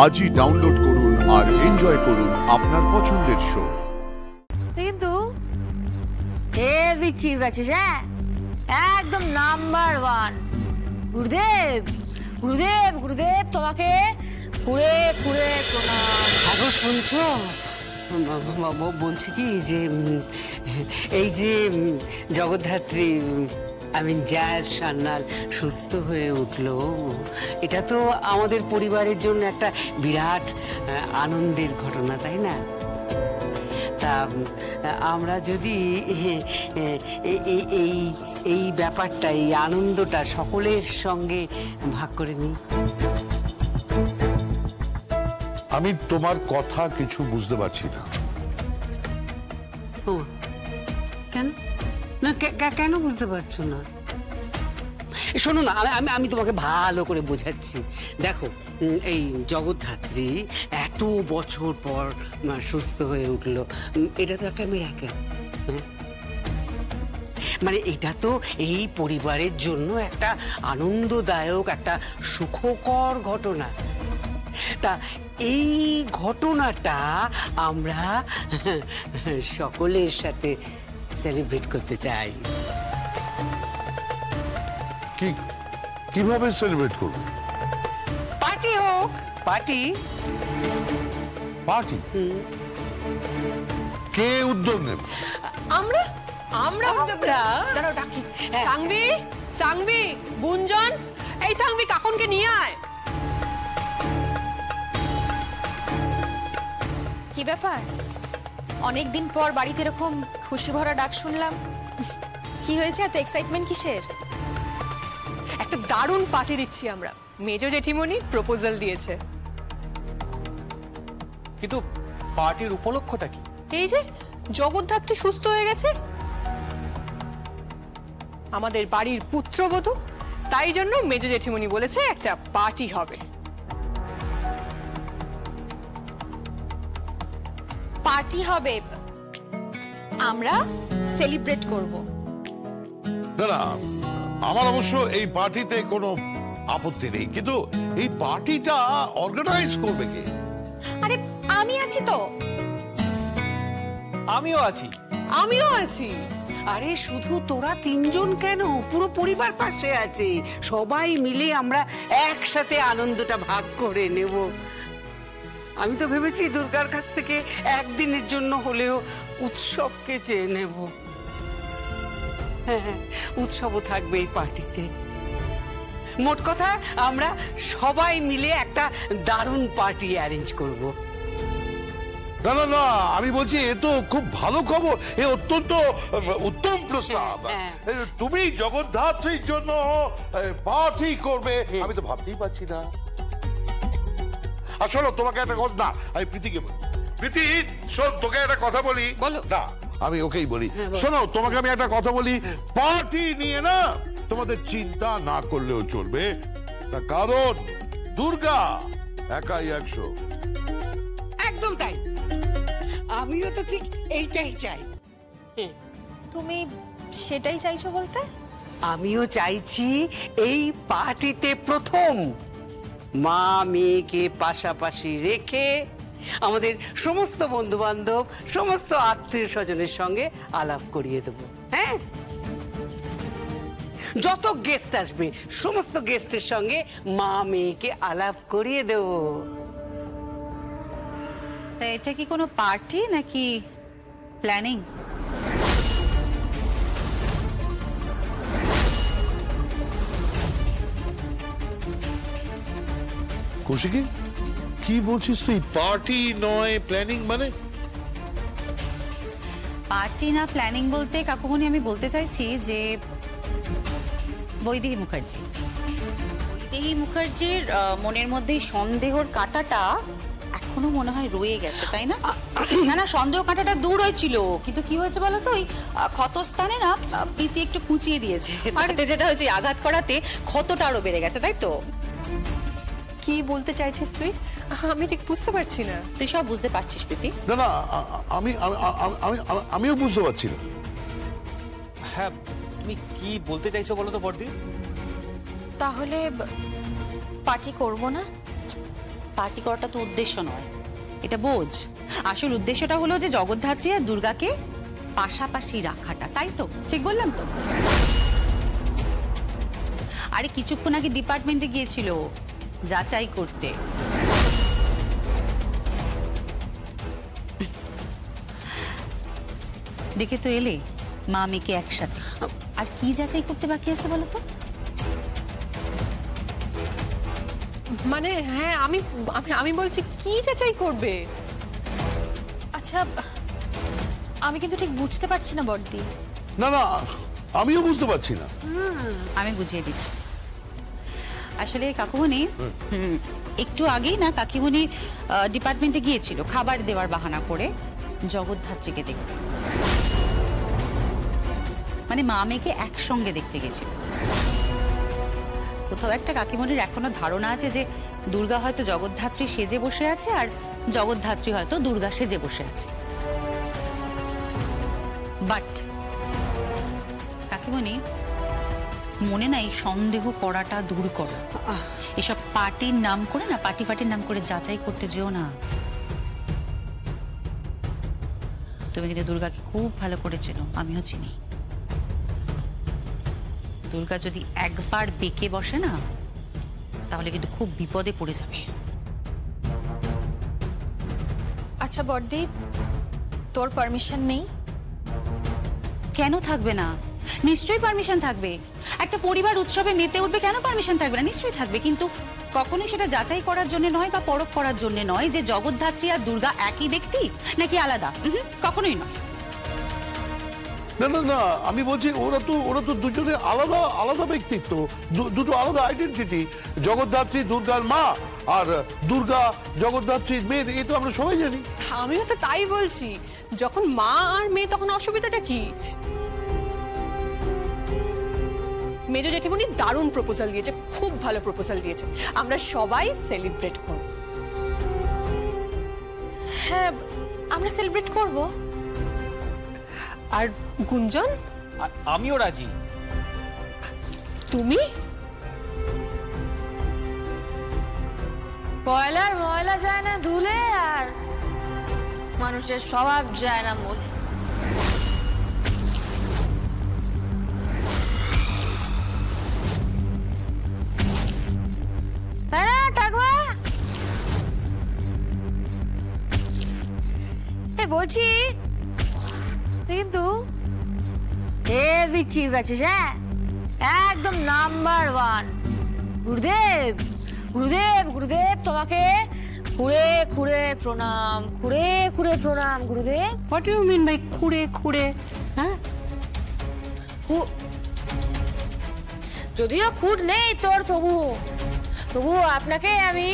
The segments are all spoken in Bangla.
আজই ডাউনলোড করুন আর এনজয় করুন আপনার পছন্দের শো। কিন্তু হেভি চিজ আছে, হ্যাঁ, একদম নাম্বার 1। গুরুদেব গুরুদেব গুরুদেব, তোমাকে কুড়ে কুড়ে প্রণাম। আগো শুনছো, বলছি কি যে এই যে জগদ্ধাত্রী জায়েজ সান্যাল সুস্থ হয়ে উঠলো, এটা তো আমাদের পরিবারের জন্য একটা বিরাট আনন্দের ঘটনা, তাই না? তা আমরা যদি এই ব্যাপারটা, এই আনন্দটা সকলের সঙ্গে ভাগ করে নিই। আমি তোমার কথা কিছু বুঝতে পারছি না। কেন না, কেন বুঝতে পারছো না? শোনো না, আমি তোমাকে ভালো করে বোঝাচ্ছি। দেখো, এই জগদ্ধাত্রী এত বছর পর সুস্থ হয়ে উঠলো, এটা তো একটা মিরাকেল। মানে এটা তো এই পরিবারের জন্য একটা আনন্দদায়ক, একটা সুখকর ঘটনা। তা এই ঘটনাটা আমরা সকলের সাথে সেলিব্রেট করতে চাই। কিভাবে সেলিব্রেট করব? পার্টি হোক, পার্টি। পার্টি? কে উদ্যোগ নেবে? আমরা আমরা উদ্যোগ দাঁড়াও, ডাকি। সাংবি, সাংবি, গুঞ্জন, এই সাংবি কাকনকে নিয়ে আয়। কি ব্যাপার, অনেকদিন পর বাড়িতে এরকম খুশি ভরা ডাক শুনলাম। কি হয়েছে, এত এক্সাইটমেন্ট কিসের? একটা দারুণ পার্টি দিচ্ছি আমরা। মেজো জেঠিমণি প্রপোজাল দিয়েছে। কিন্তু পার্টির উপলক্ষটা কি? এই যে জগদ্ধাত্রী সুস্থ হয়ে গেছে, আমাদের বাড়ির পুত্রবধূ, তাই জন্য মেজো জেঠিমণি বলেছে একটা পার্টি হবে। পার্টি হবে, আমরা সেলিব্রেট করব। না না, আমার অবশ্য এই পার্টিতে কোনো আপত্তি নেই, কিন্তু এই পার্টিটা অর্গানাইজ করবে কে? আরে আমি আছি তো। আমিও আছি। আমিও আছি। আরে শুধু তোরা তিনজন কেন, পুরো পরিবার পাশে আছে। সবাই মিলে আমরা একসাথে আনন্দটা ভাগ করে নেব। আমি তো ভেবেছি দুর্গার কাছ থেকে একদিনের জন্য হলেও উৎসবকে চেয়ে নেব। হ্যাঁ, উৎসবও থাকবে এই পার্টিতে। মোট কথা, আমরা সবাই মিলে একটা দারুণ পার্টি অ্যারেঞ্জ করব। না না না, আমি বলছি এ তো খুব ভালো খবর, এ অত্যন্ত উত্তম প্রস্তাব। তুমি জগদ্ধাত্রীর জন্য পার্টি করবে, আমি তো ভাবতেই পারছি না। আসলে তোমাকে একটা কথা, না আমি প্রীতিকে বলি। প্রীতি শোন, তোকে একটা কথা বলি। বলো। না, আমি ওকেই বলি। শোনো, তোমাকে আমি একটা কথা বলি, পার্টি নিয়ে না তোমাদের চিন্তা না করলেও চলবে, তার কারণ দুর্গা একাই 100। একদম তাই, আমিও তো ঠিক এইটাই চাই। তুমি সেটাই চাইছো বলতে? আমিও চাইছি এই পার্টিতে প্রথম মা মেয়েকে পাশাপাশি রেখে আমাদের সমস্ত বন্ধু বান্ধব, সমস্ত আত্মীয় স্বজনের সঙ্গে আলাপ করিয়ে দেব। হ্যাঁ, যত গেস্ট আসবে সমস্ত গেস্টের সঙ্গে মা মেয়েকে আলাপ করিয়ে দেব। তা এটা কি কোনো পার্টি নাকি প্ল্যানিং? কৌশিকী, কি বলছিস তুই? পার্টি নয় প্ল্যানিং মানে? পার্টি না প্ল্যানিং বলতে কাকুমণি আমি বলতে চাইছি যে বৈদেহী মুখার্জির মনের মধ্যে সন্দেহর কাঁটাটা এখনো মনে হয় রয়ে গেছে, তাই না? না না, সন্দেহ কাঁটাটা দূর হয়েছিল, কিন্তু কি হয়েছে বলো তো, ওই ক্ষতস্থানে না প্রীতি একটু কুঁচিয়ে দিয়েছে। তাতে যেটা হয়েছে, আঘাত করাতে ক্ষতটা আরো বেড়ে গেছে, তাই তো? কি বলতে চাইছিস তুই? আমি ঠিক বুঝতে পারছি না। তুই সব বুঝতে পারছিস প্রীতি? না না, আমিও বুঝতে পারছি না। হ্যাঁ, তুমি কি বলতে চাইছো বলো তো বড়দি? তাহলে পার্টি করব না? পার্টি করাটা তো উদ্দেশ্য নয়, এটা বোঝ। আসল উদ্দেশ্যটা হলো যে জগদ্ধাত্রী আর দুর্গাকে পাশাপাশি রাখাটা, তাই তো? ঠিক বললাম তো? আরে কিছুক্ষণ আগে ডিপার্টমেন্টে গিয়েছিল যাচাই করতে। দেখে তো এলে মা মেয়েকে একসাথে। আর কি যাচাই করতে বাকি আছে বলো তো? মানে হ্যাঁ, আমি আমি বলছি কি যাচাই করবে? আচ্ছা, আমি কিন্তু ঠিক বুঝতে পারছি না বড়দি। না না, আমিও বুঝতে পারছি না। আমি বুঝিয়ে দিচ্ছি। আসলে কাকুমণি একটু আগেই না কাকিমণি ডিপার্টমেন্টে গিয়েছিল খাবার দেওয়ার বাহানা করে জগদ্ধাত্রীকে দেখতে। মানে মা মেয়েকে একসঙ্গে দেখতে গেছিল। কোথাও একটা কাকিমণির এখনো ধারণা আছে যে দুর্গা হয়তো জগদ্ধাত্রী সেজে বসে আছে আর জগদ্ধাত্রী হয়তো দুর্গা সেজে বসে আছে। বাট কাকিমণি মনে নাই সন্দেহ করাটা দূর করো। এসব পার্টির নাম করে না, পার্টির নাম করে যাচাই করতে যেও না। তুমি কিন্তু দুর্গাকে খুব ভালো করে চেনো, আমিও চিনি। দুর্গা যদি একবার বেঁকে বসে না তাহলে কিন্তু খুব বিপদে পড়ে যাবে। আচ্ছা বড়দি, তোর পারমিশন নেই? কেন থাকবে না? নিশ্চয়ই পারমিশন থাকবে। একটা পরিবার উৎসবে মেতে উঠবে, কেন পারমিশন থাকবে না? নিশ্চয়ই থাকবে, কিন্তু কখনোই সেটা যাচাই করার জন্য নয় বা পরখ করার জন্য নয় যে জগদ্ধাত্রী আর দুর্গা একই ব্যক্তি নাকি আলাদা। কখনোই নয়। না না না, আমি বলছি ওরা তো দুজনে আলাদা আলাদা ব্যক্তিত্ব, দুটো আলাদা আইডেন্টিটি। জগদ্ধাত্রী দুর্গার মা আর দুর্গা জগদ্ধাত্রীর মেয়ে, এই তো আমরা সবাই জানি। আমিও তো তাই বলছি, যখন মা আর মেয়ে তখন অসুবিধাটা কি? মেজো জেঠিমণি দারুণ প্রপোজাল দিয়েছে, খুব ভালো প্রপোজাল দিয়েছে। আমরা সবাই সেলিব্রেট করব। হ্যাঁ, আমরা সেলিব্রেট করব। আর গুঞ্জন? আমিও রাজি। তুমি? পয়লার ময়লা যায় না ধুলে, আর মানুষের স্বভাব যায় না মনে। তাই না ঠাকুমা? বলছি কিন্তু হেভি চিজ আছে, হ্যাঁ একদম নাম্বার 1। গুরুদেব গুরুদেব গুরুদেব, তোমাকে খুঁড়ে খুঁড়ে প্রণাম, খুঁড়ে খুঁড়ে প্রণাম গুরুদেব। হোয়াট ইউ মিন বাই খুঁড়ে খুঁড়ে? হ্যাঁ, যদিও খুঁট নেই তোর, তবু আপনাকে আমি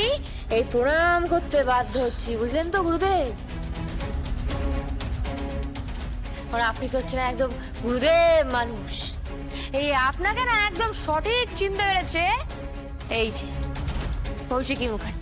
এই প্রণাম করতে বাধ্য হচ্ছি, বুঝলেন তো গুরুদেব? আর আপনি তো হচ্ছেন একদম গুরুদেব মানুষ। এই আপনাকে না একদম সঠিক চিনতে পেরেছে এই যে কৌশিকী মুখার্জি।